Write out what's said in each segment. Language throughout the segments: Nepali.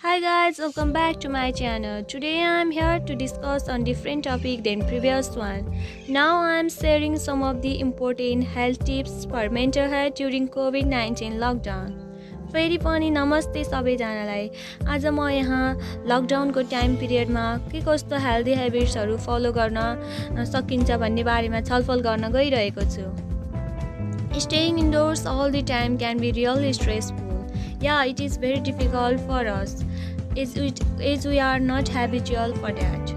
Hi guys, welcome back to my channel. Today I am here to discuss on different topic than previous one. Now I am sharing some of the important health tips for mental health during COVID-19 lockdown. फेरि पनि नमस्ते सबैजनालाई। आज म यहाँ लकडाउनको टाइम पिरियडमा के कस्तो हेल्दी हेबिट्सहरू फलो गर्न सकिन्छ भन्ने बारेमा छलफल गर्न गइरहेको छु। Staying indoors all the time can be really stressful. Yeah, it is very difficult for us as we are not habitual for that.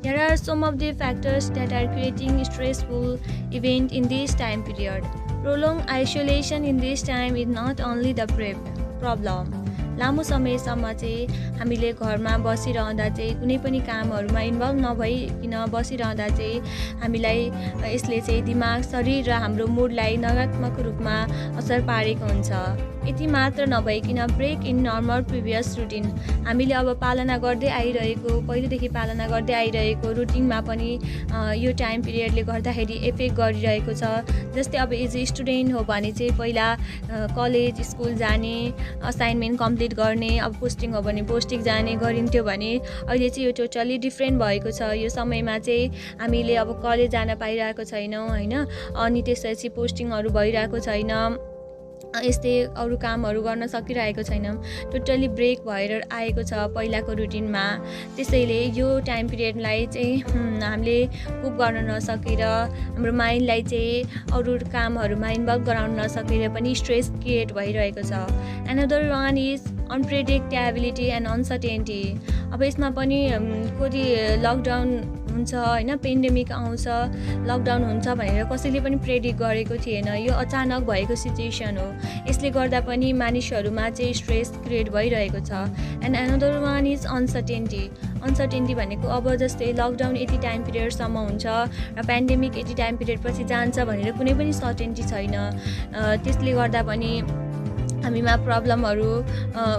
Here are some of the factors that are creating stressful event in this time period. Prolonged isolation in this time is not only the problem. लामो समयसम्म चाहिँ हामीले घरमा बसिरहँदा चाहिँ कुनै पनि कामहरुमा इन्भल्भ नभइकिन बसिरहँदा चाहिँ हामीलाई यसले चाहिँ दिमाग, शरीर र हाम्रो मुडलाई नकारात्मक रूपमा असर पारेको हुन्छ। यति मात्र नभइकिन break in normal previous routine हामीले अब पालना गर्दै आइरहेको पहिलेदेखि पालना गर्दै आइरहेको रुटिनमा पनि यो टाइम पिरियडले गर्दाखेरि इफेक्ट गरिरहेको छ। जस्तै अब एज अ स्टुडेन्ट हो भने चाहिँ पहिला कलेज स्कुल जाने, असाइनमेन्ट कम्प्लिट गर्ने, अब पोस्टिङ हो भने पोस्टिङ जाने गरिन्थ्यो भने अहिले चाहिँ यो टोटली डिफरेन्ट भएको छ। यो समयमा चाहिँ हामीले अब कलेज जान पाइरहेको छैनौं हैन, अनि त्यसपछि पोस्टिङहरु भइरहेको छैन, यस्तै अरु कामहरु गर्न सकिरहेको छैनौं। टोटली ब्रेक भएर आएको छ पहिलाको रुटिनमा। त्यसैले यो टाइम पिरियडलाई चाहिँ हामीले कुप गर्न नसकेर हाम्रो माइन्डलाई चाहिँ अरु कामहरुमा इन्भल्भ गराउन नसकेर पनि स्ट्रेस क्रिएट भइरहेको छ। Another one is unpredictability and uncertainty. अब यसमा पनि कति लकडाउन हुन्छ हैन, पेन्डेमिक आउँछ, लकडाउन हुन्छ भनेर कसैले पनि प्रेडिक्ट गरेको थिएन। यो अचानक भएको सिचुएसन हो। यसले गर्दा पनि मानिसहरुमा चाहिँ स्ट्रेस क्रिएट भइरहेको छ। And another one is uncertainty. Uncertainty भनेको अब जस्तै लकडाउन यति टाइम पिरियडसम्म हुन्छ र पेन्डेमिक यति टाइम पिरियड पछि जान्छ भनेर कुनै पनि सर्टेनिटी छैन। त्यसले गर्दा पनि हामीमा प्रब्लमहरु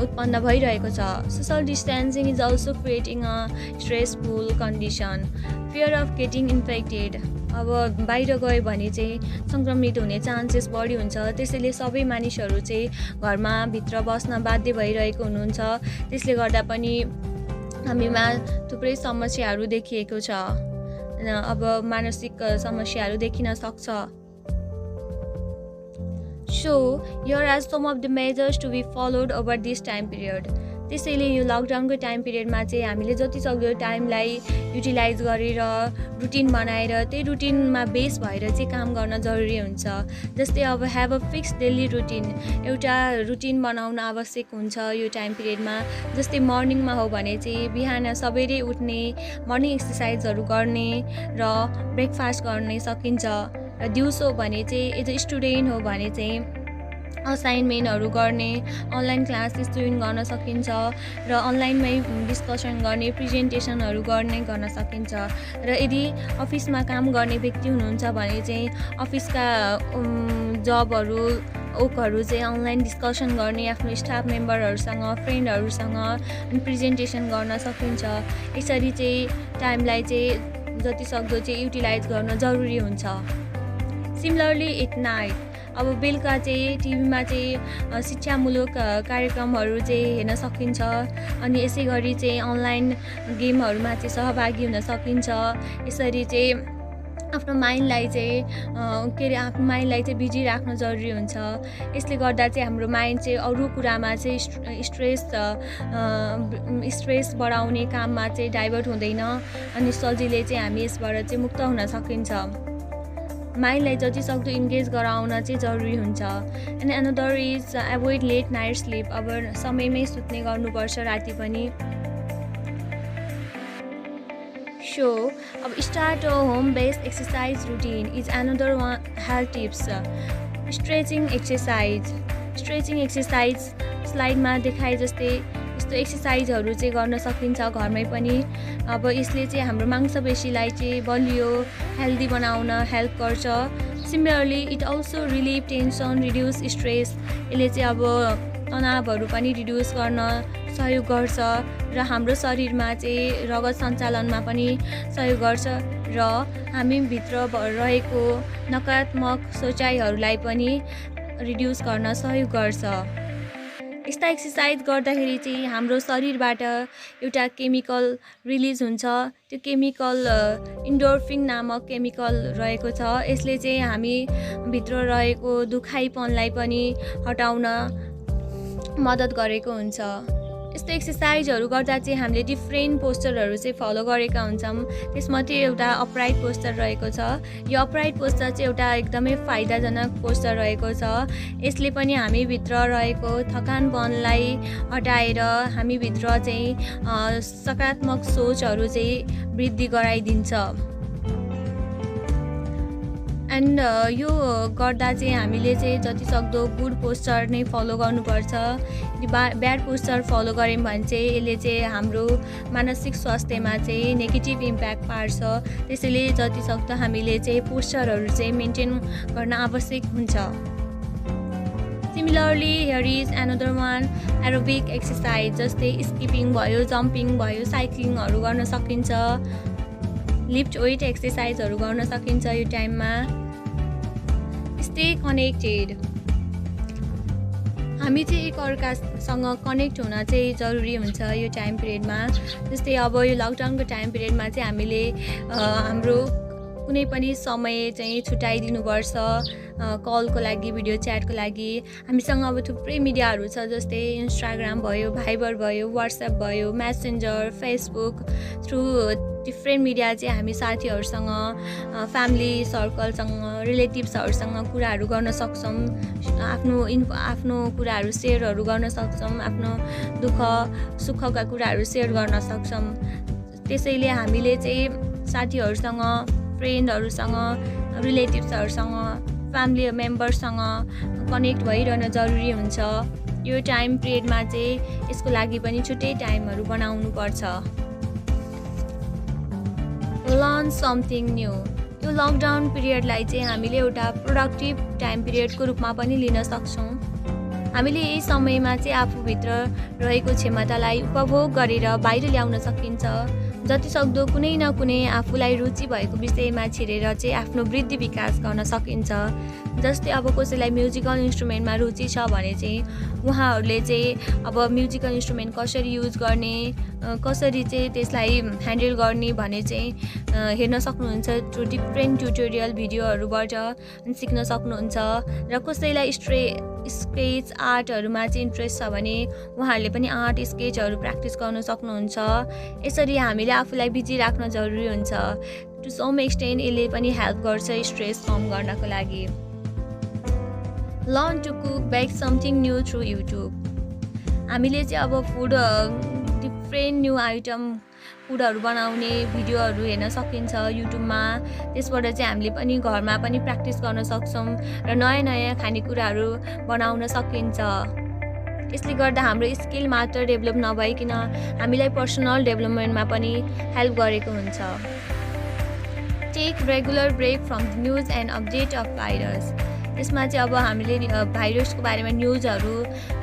उत्पन्न भइरहेको छ। Social distancing is also creating a stressful condition. Fear of getting infected. अब बाहिर गयो भने चाहिँ संक्रमित हुने चान्सेस बढी हुन्छ। त्यसैले सबै मानिसहरु चाहिँ घरमा भित्र बस्न बाध्य भइरहेको हुनुहुन्छ। त्यसले गर्दा पनि हामीमा थुप्रै समस्याहरु देखिएको छ। अब मानसिक समस्याहरु देखिन सक्छ। So, here are some of the measures to be followed over this time period. त्यसैले यो लकडाउनको टाइम पिरियडमा चाहिँ हामीले जति सक्दो टाइमलाई युटिलाइज गरेर रुटिन बनाएर त्यही रुटिनमा बेस भएर चाहिँ काम गर्न जरुरी हुन्छ। जस्तै अब have a fix daily routine. एउटा रुटिन बनाउन आवश्यक हुन्छ यो टाइम पिरियडमा। जस्तै मर्निङमा हो भने चाहिँ बिहान सबेरै उठ्ने, मर्निङ एक्सरसाइजहरु गर्ने र ब्रेकफास्ट गर्न सकिन्छ। र दिउँसो भने चाहिँ एज अ स्टुडेन्ट हो भने चाहिँ असाइनमेन्टहरु गर्ने, अनलाइन क्लासेस जोइन गर्न सकिन्छ र अनलाइनमै डिस्कसन गर्ने, प्रेजेन्टेसनहरु गर्न सकिन्छ। र यदि अफिसमा काम गर्ने व्यक्ति हुनुहुन्छ भने चाहिँ अफिसका जबहरु ओकहरु चाहिँ अनलाइन डिस्कसन गर्ने, आफ्नो स्टाफ मेम्बरहरुसँग, फ्रेन्डहरुसँग प्रेजेन्टेसन गर्न सकिन्छ। यसरी चाहिँ टाइमलाई चाहिँ जति सक्दो चाहिँ युटिलाइज गर्न जरुरी हुन्छ। Similarly at night. अब बेलुका चाहिँ टिभीमा चाहिँ शिक्षामूलक कार्यक्रमहरु चाहिँ हेर्न सकिन्छ। अनि यसै गरी चाहिँ अनलाइन गेमहरुमा चाहिँ सहभागी हुन सकिन्छ। यसरी चाहिँ आफ्नो माइन्डलाई चाहिँ आफ्नो माइन्डलाई चाहिँ बिजी राख्न जरुरी हुन्छ। यसले गर्दा चाहिँ हाम्रो माइन्ड चाहिँ अरु कुरामा चाहिँ स्ट्रेस बढाउने काममा चाहिँ डाइभर्ट हुँदैन अनि सजिलै चाहिँ हामी यसबाट चाहिँ मुक्त हुन सकिन्छ। माइन्डलाई जति सक्दो इन्गेज गराउन चाहिँ जरुरी हुन्छ। And another is avoid late night sleep. अब समयमै सुत्ने गर्नुपर्छ राति पनि। सो अब start a home based exercise routine is another one health tips. Stretching exercise. Stretching exercise स्लाइडमा देखाए जस्तै यस्तो एक्सरसाइजहरु चाहिँ गर्न सकिन्छ घरमै पनि। अब यसले चाहिँ हाम्रो मांसपेशीलाई चाहिँ बलियो, हेल्दी बनाउन हेल्प गर्छ। Similarly it also relive tension, reduce stress. यसले चाहिँ अब तनावहरु पनि रिड्युस गर्न सहयोग गर्छ र हाम्रो शरीरमा चाहिँ रगत सञ्चालनमा पनि सहयोग गर्छ र हामी भित्र रहेको नकारात्मक सोचाइहरुलाई पनि रिड्युस गर्न सहयोग गर्छ। यस्ता एक्सर्साइज गर्दाखेरि चाहिँ हाम्रो शरीरबाट एउटा केमिकल रिलिज हुन्छ। त्यो केमिकल इन्डोर्फिन नामक केमिकल रहेको छ। यसले चाहिँ हामी भित्र रहेको दुखाइपनलाई पनि हटाउन मद्दत गरेको हुन्छ। यस्तो एक्सर्साइजहरू गर्दा चाहिँ हामीले डिफ्रेन्ट पोस्चरहरू चाहिँ फलो गरेका हुन्छौँ। त्यसमध्ये एउटा अपराइट पोस्चर रहेको छ। यो अपराइट पोस्चर चाहिँ एउटा एकदमै फाइदाजनक पोस्चर रहेको छ। यसले पनि हामी भित्र रहेको थकानपनलाई हटाएर हामीभित्र चाहिँ सकारात्मक सोचहरू चाहिँ वृद्धि गराइदिन्छ। एन्ड यो गर्दा चाहिँ हामीले चाहिँ जतिसक्दो गुड पोस्चर नै फलो गर्नुपर्छ। ब्याड पोस्चर फलो गऱ्यौँ भने चाहिँ यसले चाहिँ हाम्रो मानसिक स्वास्थ्यमा चाहिँ नेगेटिभ इम्प्याक्ट पार्छ। त्यसैले जतिसक्दो हामीले चाहिँ पोस्चरहरू चाहिँ मेन्टेन गर्न आवश्यक हुन्छ। Similarly here is another one aerobic exercise, जस्तै स्किपिङ भयो, जम्पिङ भयो, साइक्लिङहरू गर्न सकिन्छ, लिफ्ट वेट एक्सर्साइजहरू गर्न सकिन्छ। यो टाइममा स्टे कनेक्टेड, हामी चाहिँ एकअर्कासँग कनेक्ट हुन चाहिँ जरुरी हुन्छ यो टाइम पिरियडमा। जस्तै अब यो लकडाउनको टाइम पिरियडमा चाहिँ हामीले हाम्रो कुनै पनि समय चाहिँ छुट्याइदिनुपर्छ कलको लागि, भिडियो च्याटको लागि। हामीसँग अब थुप्रै मिडियाहरू छ, जस्तै इन्स्टाग्राम भयो, भाइबर भयो, वाट्सएप भयो, messenger, Facebook. Through different media चाहिँ हामी साथीहरूसँग, फ्यामिली सर्कलसँग, रिलेटिभ्सहरूसँग कुराहरू गर्न सक्छौँ। आफ्नो कुराहरू सेयरहरू गर्न सक्छौँ, आफ्नो दुःख सुखका कुराहरू सेयर गर्न सक्छौँ। त्यसैले हामीले चाहिँ साथीहरूसँग, फ्रेन्डहरूसँग, रिलेटिभ्सहरूसँग, फ्यामिली मेम्बरसँग कनेक्ट भइरहन जरुरी हुन्छ। यो टाइम पिरियडमा चाहिँ यसको लागि पनि छुट्टै टाइमहरू बनाउनुपर्छ। लर्न समथिङ न्यू, यो लकडाउन पिरियडलाई चाहिँ हामीले एउटा प्रोडक्टिभ टाइम पिरियडको रूपमा पनि लिन सक्छौँ। हामीले यही समयमा चाहिँ आफूभित्र रहेको क्षमतालाई उपभोग गरेर बाहिर ल्याउन सकिन्छ। जतिसक्दो कुनै न कुनै आफूलाई रुचि भएको विषयमा छिरेर चाहिँ आफ्नो वृद्धि विकास गर्न सकिन्छ। जस्तै अब कसैलाई म्युजिकल इन्स्ट्रुमेन्टमा रुचि छ भने चाहिँ उहाँहरूले चाहिँ अब म्युजिकल इन्स्ट्रुमेन्ट कसरी युज गर्ने, कसरी चाहिँ त्यसलाई ह्यान्डल गर्ने भने चाहिँ हेर्न सक्नुहुन्छ। डिफ्रेन्ट ट्युटोरियल भिडियोहरूबाट सिक्न सक्नुहुन्छ। र कसैलाई स्केच आर्टहरूमा चाहिँ इन्ट्रेस्ट छ भने उहाँहरूले पनि आर्ट स्केचहरू प्र्याक्टिस गर्न सक्नुहुन्छ। यसरी हामीले आफूलाई बिजी राख्न जरुरी हुन्छ। टु सम एक्सटेन्ट यसले पनि हेल्प गर्छ स्ट्रेस कम गर्नको लागि। Learn to cook bake something new through YouTube, हामीले चाहिँ अब फुड डिफ्रेन्ट न्यू आइटम फुडहरू बनाउने भिडियोहरू हेर्न सकिन्छ युट्युबमा। त्यसबाट चाहिँ हामीले पनि घरमा पनि प्र्याक्टिस गर्न सक्छौँ र नयाँ नयाँ खानेकुराहरू बनाउन सकिन्छ। यसले गर्दा हाम्रो स्किल मात्र डेभलप नभइकन हामीलाई पर्सनल डेभलपमेन्टमा पनि हेल्प गरेको हुन्छ। Take regular break from the news and update of virus, यसमा चाहिँ अब हामीले भाइरसको बारेमा न्युजहरू,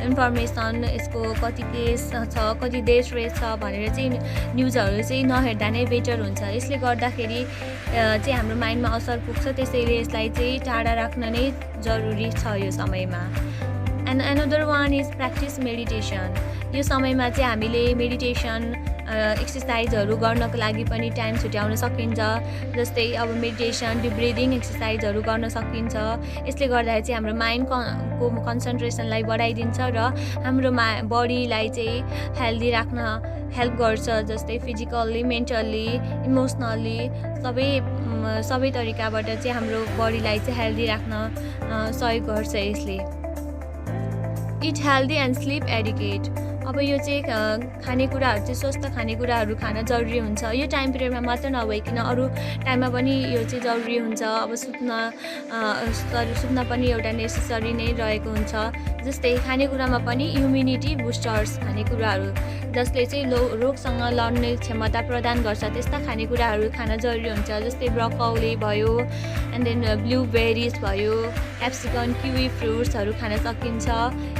इन्फर्मेसन, यसको कति केस छ, कति डेथ रेट छ भनेर चाहिँ न्युजहरू चाहिँ नहेर्दा नै बेटर हुन्छ। यसले गर्दाखेरि चाहिँ हाम्रो माइन्डमा असर पुग्छ। त्यसैले यसलाई चाहिँ टाढा राख्न नै जरुरी छ यो समयमा। And another one is practice meditation, यो समयमा चाहिँ हामीले मेडिटेसन एक्सर्साइजहरू गर्नको लागि पनि टाइम छुट्याउन सकिन्छ। जस्तै अब मेडिटेसन, डिप ब्रिदिङ एक्सर्साइजहरू गर्न सकिन्छ। यसले गर्दाखेरि चाहिँ हाम्रो माइन्डको कन्सन्ट्रेसनलाई बढाइदिन्छ र हाम्रो बडीलाई चाहिँ हेल्दी राख्न हेल्प गर्छ। जस्तै फिजिकल्ली, मेन्टल्ली, इमोसनल्ली सबै तरिकाबाट चाहिँ हाम्रो बडीलाई चाहिँ हेल्दी राख्न सहयोग गर्छ यसले। It healthy and sleep adequate, अब यो चाहिँ खानेकुराहरू चाहिँ स्वस्थ खानेकुराहरू खान जरुरी हुन्छ। यो टाइम पिरियडमा मात्र नभइकन अरू टाइममा पनि यो चाहिँ जरुरी हुन्छ। अब सुत्न पनि एउटा नेसेसरी नै रहेको हुन्छ। जस्तै खानेकुरामा पनि इम्युनिटी बुस्टर्स खानेकुराहरू जसले चाहिँ रोगसँग लड्ने क्षमता प्रदान गर्छ त्यस्ता खानेकुराहरू खान जरुरी हुन्छ। जस्तै ब्रोकोली भयो, एन्ड देन ब्लुबेरिज भयो, क्याप्सिकम, किवी फ्रुट्सहरू खान सकिन्छ।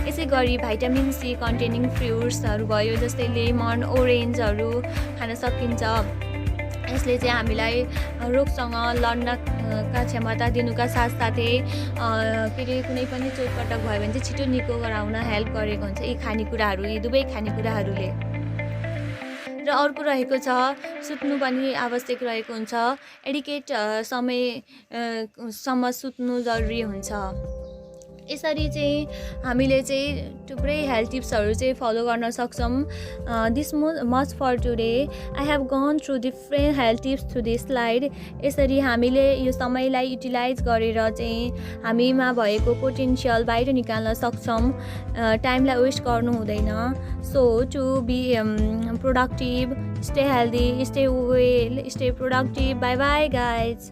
यसै गरी भाइटामिन सी कन्टेनिङ फ्रुट्सहरू भयो, जस्तै लेमन, ओरेन्जहरू खान सकिन्छ। यसले चाहिँ हामीलाई रोगसँग लड्नका क्षमता दिनुका साथसाथै के अरे कुनै पनि चोटपटक भयो भने चाहिँ छिटो निको गराउन हेल्प गरेको हुन्छ यी खानेकुराहरू, यी दुवै खानेकुराहरूले। र अर्को रहेको छ सुत्नु पनि आवश्यक रहेको हुन्छ। एडिकेट समयसम्म सुत्नु जरुरी हुन्छ। यसरी चाहिँ हामीले चाहिँ थुप्रै हेल्थ टिप्सहरू चाहिँ फलो गर्न सक्छौँ। This much for today. I have gone through different health tips through this slide. यसरी हामीले यो समयलाई युटिलाइज गरेर चाहिँ हामीमा भएको पोटेन्सियल बाहिर निकाल्न सक्छौँ। टाइमलाई वेस्ट गर्नु हुँदैन। So to be productive, stay healthy, stay well, stay productive. Bye bye guys.